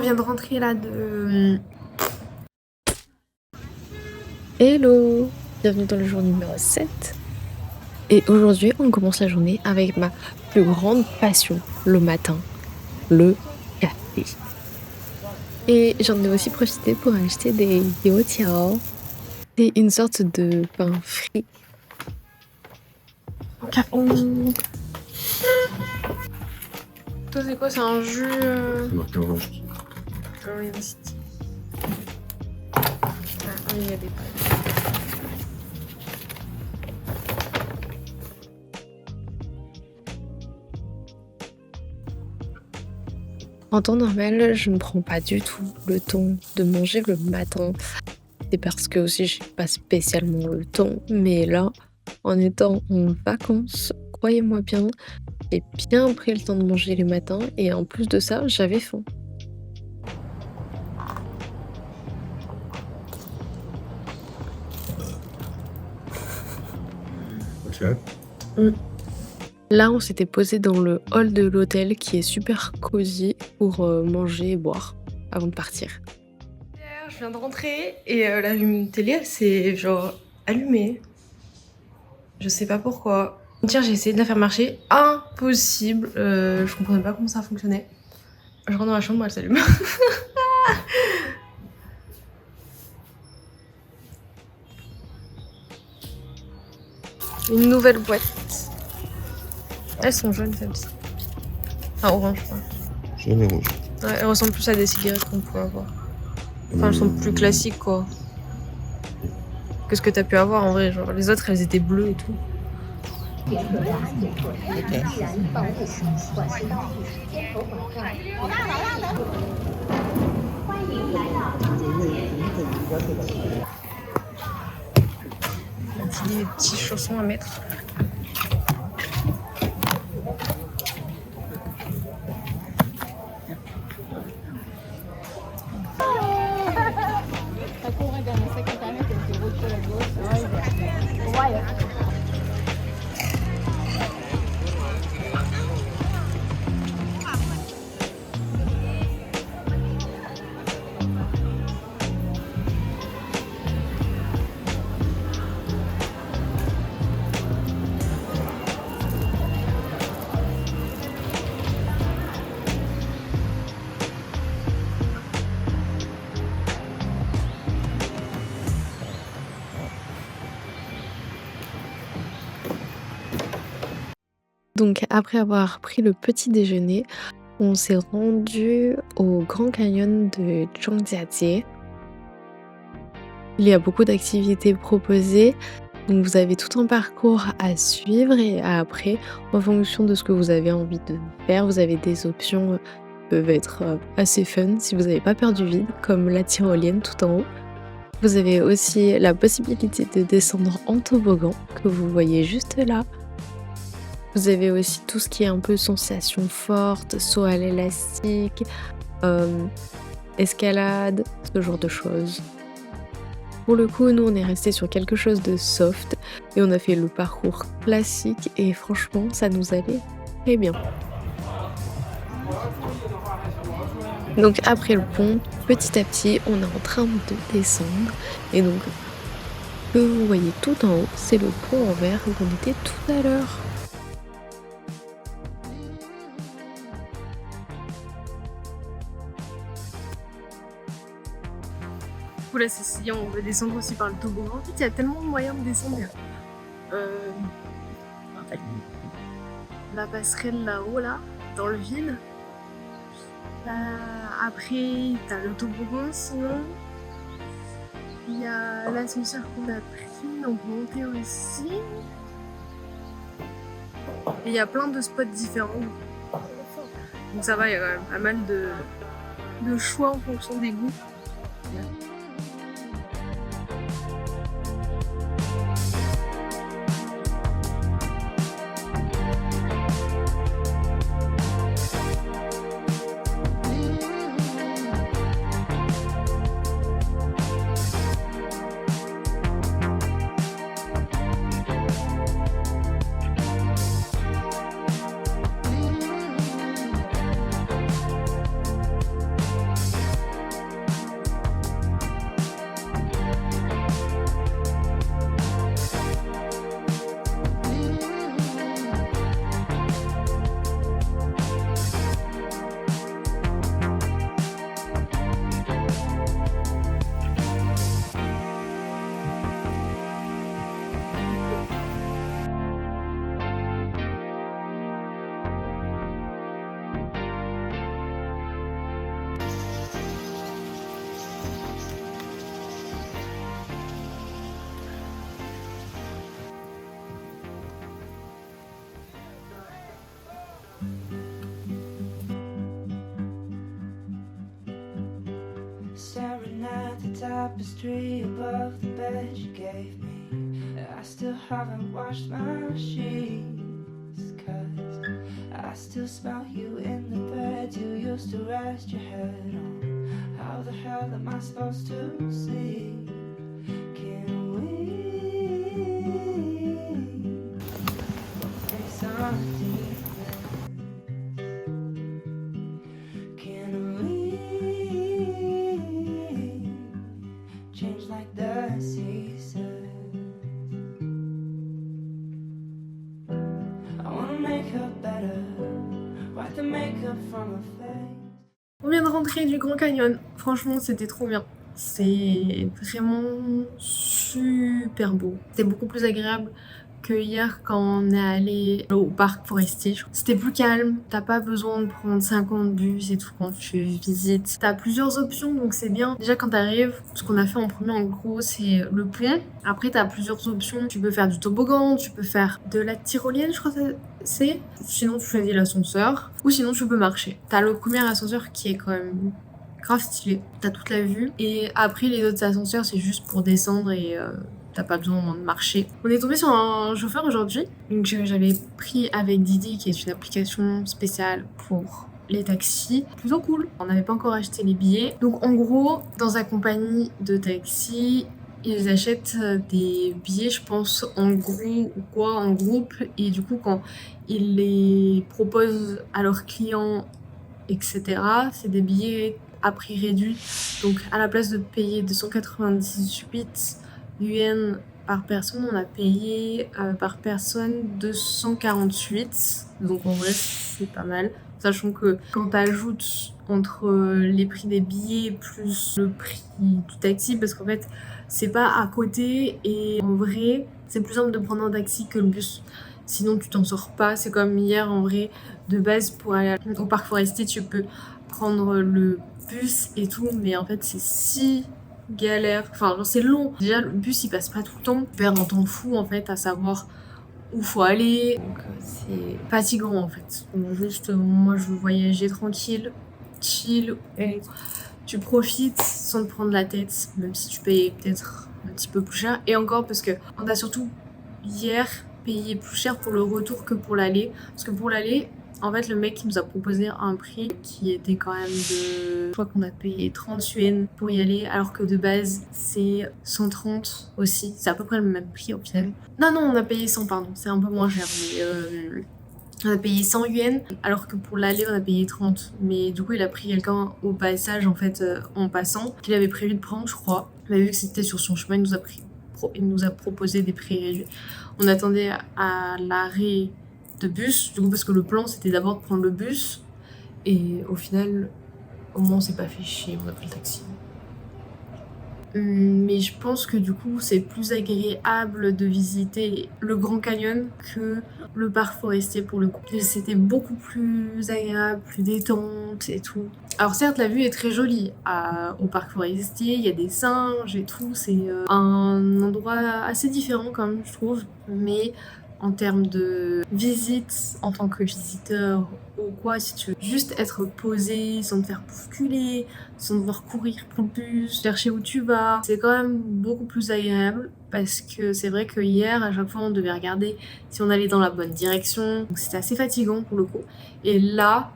vient de rentrer là de... Hello! Bienvenue dans le jour numéro 7. Et aujourd'hui, on commence la journée avec ma plus grande passion, le matin, le café. Et j'en ai aussi profité pour acheter des youtiao. C'est une sorte de pain frit. Toi c'est quoi? C'est un jus... C'est marqué orange. Orange City. Ah oui, il y a des pâtes. En temps normal, je ne prends pas du tout le temps de manger le matin. C'est parce que aussi j'ai pas spécialement le temps. Mais là, en étant en vacances, croyez-moi bien, j'ai bien pris le temps de manger les matins. Et en plus de ça, j'avais faim. Ok. Là, on s'était posé dans le hall de l'hôtel qui est super cosy pour manger et boire avant de partir. Je viens de rentrer et la télé elle s'est genre allumée. Je sais pas pourquoi. Hier j'ai essayé de la faire marcher, impossible. Je comprenais pas comment ça fonctionnait. Je rentre dans la chambre, elle s'allume. Une nouvelle boîte. Elles sont jaunes celles-ci. Enfin orange je crois. Jaune et rouge. Ouais, elles ressemblent plus à des cigarettes qu'on peut avoir. Enfin elles sont plus classiques quoi. Que ce que t'as pu avoir en vrai. Genre les autres elles étaient bleues et tout. Des petits chaussons à mettre. Donc après avoir pris le petit déjeuner, on s'est rendu au Grand Canyon de Zhangjiajie. Il y a beaucoup d'activités proposées, donc vous avez tout un parcours à suivre et après, en fonction de ce que vous avez envie de faire, vous avez des options qui peuvent être assez fun si vous n'avez pas peur du vide, comme la tyrolienne tout en haut. Vous avez aussi la possibilité de descendre en toboggan que vous voyez juste là. Vous avez aussi tout ce qui est un peu sensation forte, saut à l'élastique, escalade, ce genre de choses. Pour le coup, nous on est resté sur quelque chose de soft et on a fait le parcours classique et franchement ça nous allait très bien. Donc après le pont, petit à petit on est en train de descendre et donc ce que vous voyez tout en haut, c'est le pont en verre où on était tout à l'heure. Là, c'est si on veut descendre aussi par le toboggan. En fait, il y a tellement de moyens de descendre. La passerelle là-haut, là, dans le vide. Après, t'as le toboggan, sinon. Il y a l'ascenseur qu'on a pris, donc monter aussi. Et il y a plein de spots différents. Donc ça va, il y a quand même pas mal de choix en fonction des goûts. Staring at the tapestry above the bed you gave me. I still haven't washed my sheets, 'cause I still smell you in the bed you used to rest your head on. How the hell am I supposed to see? Can we face on defense? Can we change like the seasons? I wanna make her better, wipe the makeup from her face. On vient de rentrer du Grand Canyon. Franchement, c'était trop bien. C'est vraiment super beau. C'était beaucoup plus agréable que hier quand on est allé au parc forestier. C'était plus calme. T'as pas besoin de prendre 50 bus et tout quand tu visites. T'as plusieurs options, donc c'est bien. Déjà quand t'arrives, ce qu'on a fait en premier en gros, c'est le pont. Après t'as plusieurs options. Tu peux faire du toboggan, tu peux faire de la tyrolienne, je crois que c'est. Sinon tu choisis l'ascenseur. Ou sinon tu peux marcher. T'as le premier ascenseur qui est quand même grave stylé. T'as toute la vue. Et après les autres ascenseurs c'est juste pour descendre et t'as pas besoin de marcher. On est tombé sur un chauffeur aujourd'hui. Donc j'avais pris avec Didi qui est une application spéciale pour les taxis. Plutôt cool. On n'avait pas encore acheté les billets. Donc en gros, dans sa compagnie de taxi, ils achètent des billets, je pense, en gros ou quoi, en groupe. Et du coup, quand ils les proposent à leurs clients, etc., c'est des billets à prix réduit. Donc à la place de payer 298 yuan par personne, on a payé par personne 248. Donc en vrai, c'est pas mal. Sachant que quand t'ajoutes entre les prix des billets plus le prix du taxi, parce qu'en fait, c'est pas à côté et en vrai, c'est plus simple de prendre un taxi que le bus. Sinon, tu t'en sors pas. C'est comme hier, en vrai, de base, pour aller au parc forestier, tu peux prendre le bus et tout, mais en fait, c'est si galère. Enfin, genre, c'est long. Déjà, le bus, il passe pas tout le temps. Tu perds un temps fou, en fait, à savoir où faut aller. Donc, c'est fatigant, en fait. Donc, juste, moi, je veux voyager tranquille, chill, et tu profites sans te prendre la tête, même si tu payes peut-être un petit peu plus cher. Et encore, parce que on a surtout, hier, payé plus cher pour le retour que pour l'aller. Parce que pour l'aller, en fait, le mec il nous a proposé un prix qui était quand même de... Je crois qu'on a payé 30 yuan pour y aller, alors que de base, c'est 130 aussi. C'est à peu près le même prix au final. Non, on a payé 100, pardon. C'est un peu moins cher, mais... on a payé 100 yuan, alors que pour l'aller, on a payé 30. Mais du coup, il a pris quelqu'un au passage, en fait, en passant, qu'il avait prévu de prendre, je crois. Mais vu que c'était sur son chemin, il nous a proposé des prix réduits. On attendait à l'arrêt de bus, du coup, parce que le plan, c'était d'abord de prendre le bus. Et au final, au moins, on s'est pas fait chier, on a pris le taxi. Mais je pense que du coup, c'est plus agréable de visiter le Grand Canyon que le parc forestier pour le coup. C'était beaucoup plus agréable, plus détente et tout. Alors certes, la vue est très jolie au parc forestier, il y a des singes et tout, c'est un endroit assez différent quand même, je trouve. Mais en termes de visite, en tant que visiteur ou quoi, si tu veux juste être posé sans te faire bousculer, sans devoir courir pour le bus, chercher où tu vas, c'est quand même beaucoup plus agréable parce que c'est vrai que hier, à chaque fois, on devait regarder si on allait dans la bonne direction. Donc c'était assez fatigant pour le coup. Et là,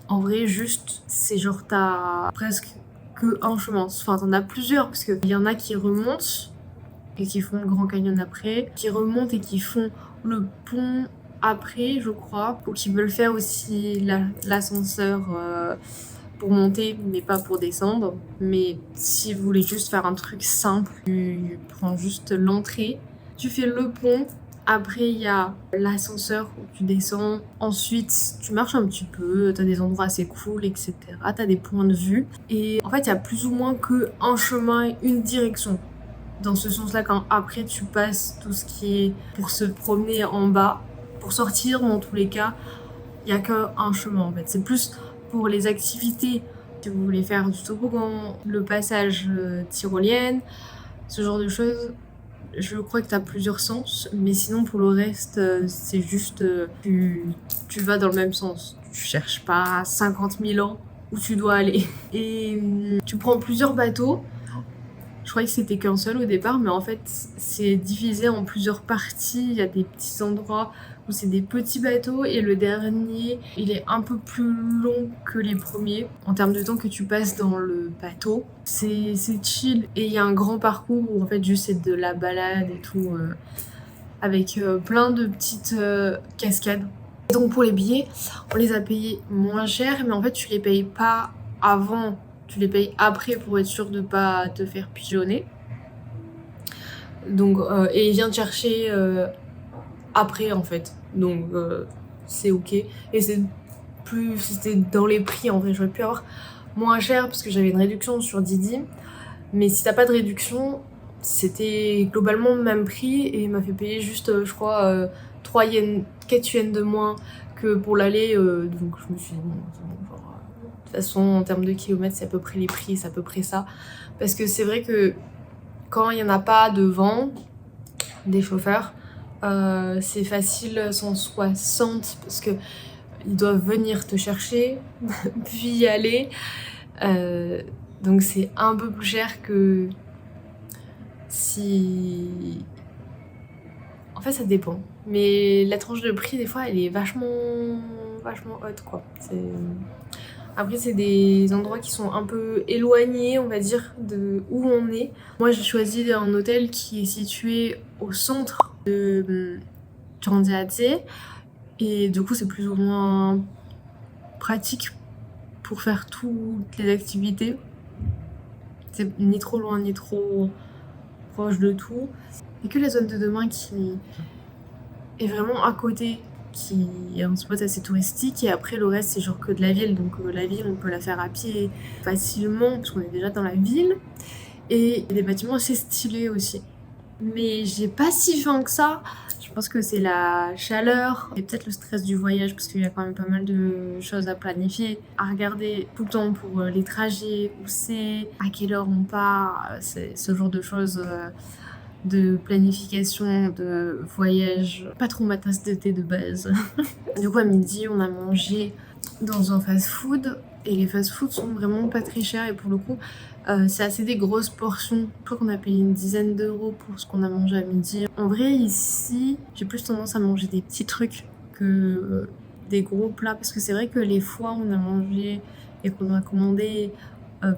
en vrai, juste, c'est genre t'as presque que un chemin. Enfin, t'en as plusieurs parce qu'il y en a qui remontent et qui font le Grand Canyon après, qui remontent et qui font le pont après, je crois, ou qui veulent faire aussi l'ascenseur pour monter, mais pas pour descendre. Mais si vous voulez juste faire un truc simple, tu prends juste l'entrée, tu fais le pont, après il y a l'ascenseur où tu descends, ensuite tu marches un petit peu, t'as des endroits assez cool, etc. T'as des points de vue, et en fait il y a plus ou moins qu'un chemin, une direction. Dans ce sens-là, quand après tu passes tout ce qui est pour se promener en bas, pour sortir dans tous les cas, il n'y a qu'un chemin en fait. C'est plus pour les activités, si vous voulez faire du toboggan, le passage tyrolienne, ce genre de choses. je crois que tu as plusieurs sens, mais sinon pour le reste, c'est juste tu vas dans le même sens. Tu cherches pas 50 000 ans où tu dois aller. Et tu prends plusieurs bateaux. Je croyais que c'était qu'un seul au départ, mais en fait, c'est divisé en plusieurs parties. Il y a des petits endroits où c'est des petits bateaux et le dernier, il est un peu plus long que les premiers en termes de temps que tu passes dans le bateau. C'est chill et il y a un grand parcours où en fait juste c'est de la balade et tout avec plein de petites cascades. Et donc pour les billets, on les a payés moins cher, mais en fait tu les payes pas avant. Tu les payes après pour être sûr de pas te faire pigeonner. Donc, et il vient te chercher après en fait. Donc c'est ok. Et c'était dans les prix en vrai. J'aurais pu avoir moins cher parce que j'avais une réduction sur Didi. Mais si t'as pas de réduction, c'était globalement le même prix. Et il m'a fait payer juste, je crois, 3 yens, 4 yens de moins que pour l'aller. Donc je me suis dit, bon, c'est bon, genre. De toute façon, en termes de kilomètres, c'est à peu près les prix, c'est à peu près ça. Parce que c'est vrai que quand il n'y en a pas de vent, des chauffeurs, c'est facile 160 parce qu'ils doivent venir te chercher, puis y aller. Donc c'est un peu plus cher que si... En fait, ça dépend. Mais la tranche de prix, des fois, elle est vachement haute, quoi. Après, c'est des endroits qui sont un peu éloignés, on va dire, de où on est. Moi, j'ai choisi un hôtel qui est situé au centre de Jeonjae. Et du coup, c'est plus ou moins pratique pour faire toutes les activités. C'est ni trop loin, ni trop proche de tout. Il n'y a que la zone de demain qui est vraiment à côté, qui est un spot assez touristique, et après le reste c'est genre que de la ville, donc la ville on peut la faire à pied facilement parce qu'on est déjà dans la ville, et il y a des bâtiments assez stylés aussi. Mais j'ai pas si faim que ça. Je pense que c'est la chaleur et peut-être le stress du voyage parce qu'il y a quand même pas mal de choses à planifier, à regarder tout le temps pour les trajets, où c'est, à quelle heure on part, c'est ce genre de choses de planification, de voyage, pas trop ma tasse de thé de base. Du coup à midi on a mangé dans un fast-food et les fast-foods sont vraiment pas très chers et pour le coup c'est assez des grosses portions. Je crois qu'on a payé une dizaine d'euros pour ce qu'on a mangé à midi. En vrai ici j'ai plus tendance à manger des petits trucs que des gros plats parce que c'est vrai que les fois on a mangé et qu'on a commandé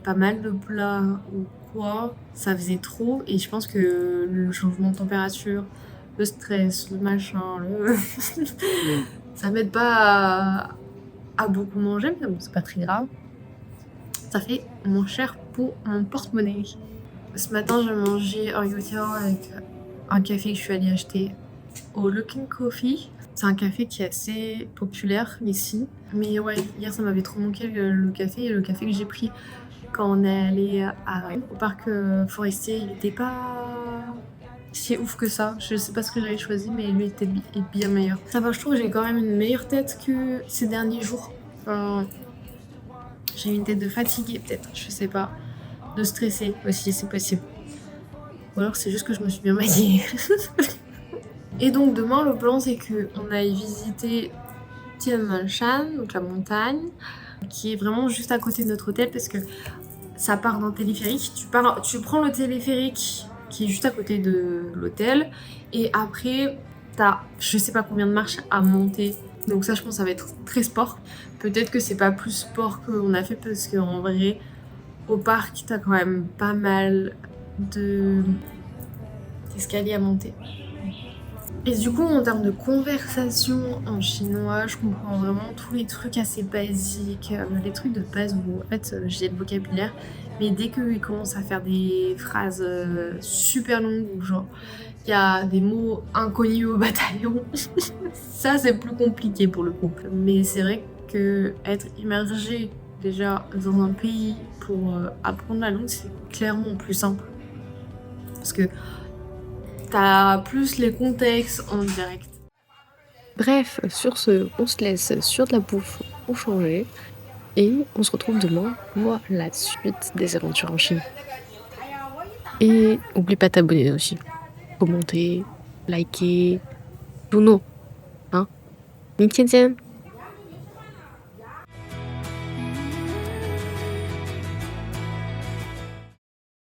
pas mal de plats ou quoi, ça faisait trop et je pense que le changement de température, le stress, le machin, ça m'aide pas à beaucoup manger, mais bon, c'est pas très grave. Ça fait moins cher pour mon porte-monnaie. Ce matin, j'ai mangé un youtiao avec un café que je suis allée acheter au Luckin Coffee. C'est un café qui est assez populaire ici. Mais ouais, hier ça m'avait trop manqué le café et le café que j'ai pris quand on est allé au parc forestier, il était pas si ouf que ça. Je sais pas ce que j'avais choisi, mais lui était bien meilleur. Ça va, je trouve que j'ai quand même une meilleure tête que ces derniers jours. J'ai une tête de fatiguée peut-être, je sais pas. De stressée aussi, c'est possible. Ou alors c'est juste que je me suis bien maquillée. Et donc demain, le plan c'est qu'on aille visiter Tianmanshan, donc la montagne, qui est vraiment juste à côté de notre hôtel parce que ça part d'un téléphérique. Tu prends le téléphérique qui est juste à côté de l'hôtel et après t'as je sais pas combien de marches à monter. Donc ça je pense que ça va être très sport. Peut-être que c'est pas plus sport qu'on a fait parce qu'en vrai au parc t'as quand même pas mal d'escaliers à monter. Et du coup, en termes de conversation en chinois, je comprends vraiment tous les trucs assez basiques, les trucs de base où en fait j'ai le vocabulaire, mais dès qu'ils commencent à faire des phrases super longues où genre il y a des mots inconnus au bataillon, ça c'est plus compliqué pour le coup. Mais c'est vrai que être immergé déjà dans un pays pour apprendre la langue, c'est clairement plus simple. Parce que t'as plus les contextes en direct. Bref, sur ce, on se laisse sur de la bouffe pour changer et on se retrouve demain pour la suite des aventures en Chine. Et oublie pas de t'abonner aussi. commenter, liker, tout nous. Hein. 明天见。